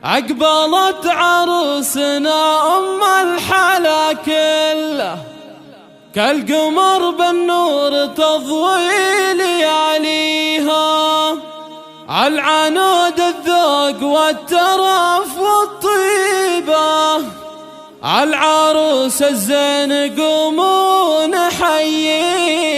أقبلت عروسنا أم الحلا كله، كالقمر بالنور تضوي لياليها، عالعنود الذوق والترف والطيبة، عالعروس الزين قوموا نحييها.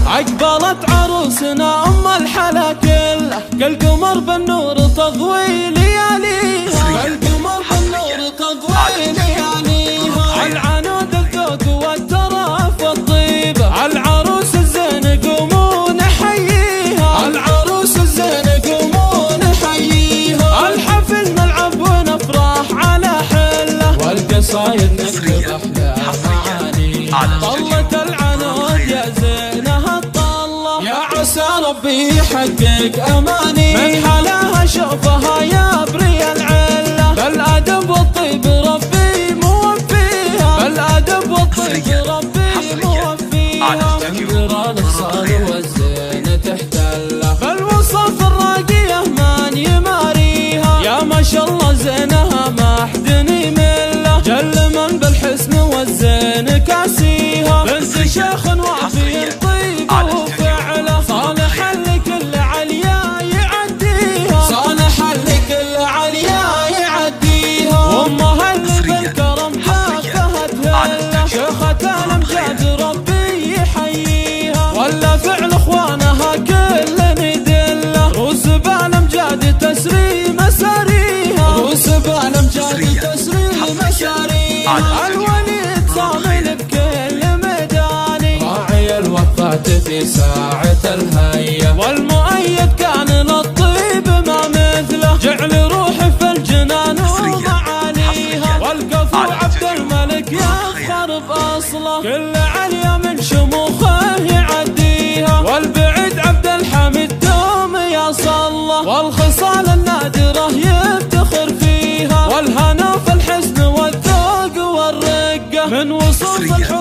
أقبلت عروسنا أم الحلا كله، كالقمر بالنور تضوي لياليها، كالقمر بالنور تضوي لياليها، عالعنود الذوق والترف والطيبة، عالعروس الزين قوموا نحييها، عالعروس الزين قوموا نحييها. الحفل نلعب ونفرح على حله، والقصايد نكتب أحلى معانيها. طلت العنود يا زينها الطلة، يا عسى ربي يحقق أماني، من حلاها شوفها يا بري العلة، بالأدب والطيب ربي موفيها، بالأدب والطيب ربي موفيها. تنقر الصال والزين تحتله، بالوصف الراقية من يماريها، يا ما شاء الله زينها ما حد يمله، جل من بالحسن والزين كاسيها، بنت شيخ وافي طيب وفعله، صالح لكل عليا يعديها، صالح لكل عليا يعديها. وامها اللي بالكرم كافهت هله، شيخة الامجاد ربي يحييها، ولا فعل اخوانها كل ندله، روس بالامجاد تسري مساريها، روس بالامجاد تسري مساريها. الوليد صامل بكل ميداني، راعي الوفاة في ساعة الهية، والمؤيد كان للطيب ما مثله، جعل روحي في الجنان ومعانيها، والكفو عبد الملك يفخر بأصله، كل عليا من شموخه يعديها، والبعيد عبد الحميد دوم يصله، والخصال النادرة يفتخر فيها، والهنا في الحسن والذوق والرقة، من وصوف الحب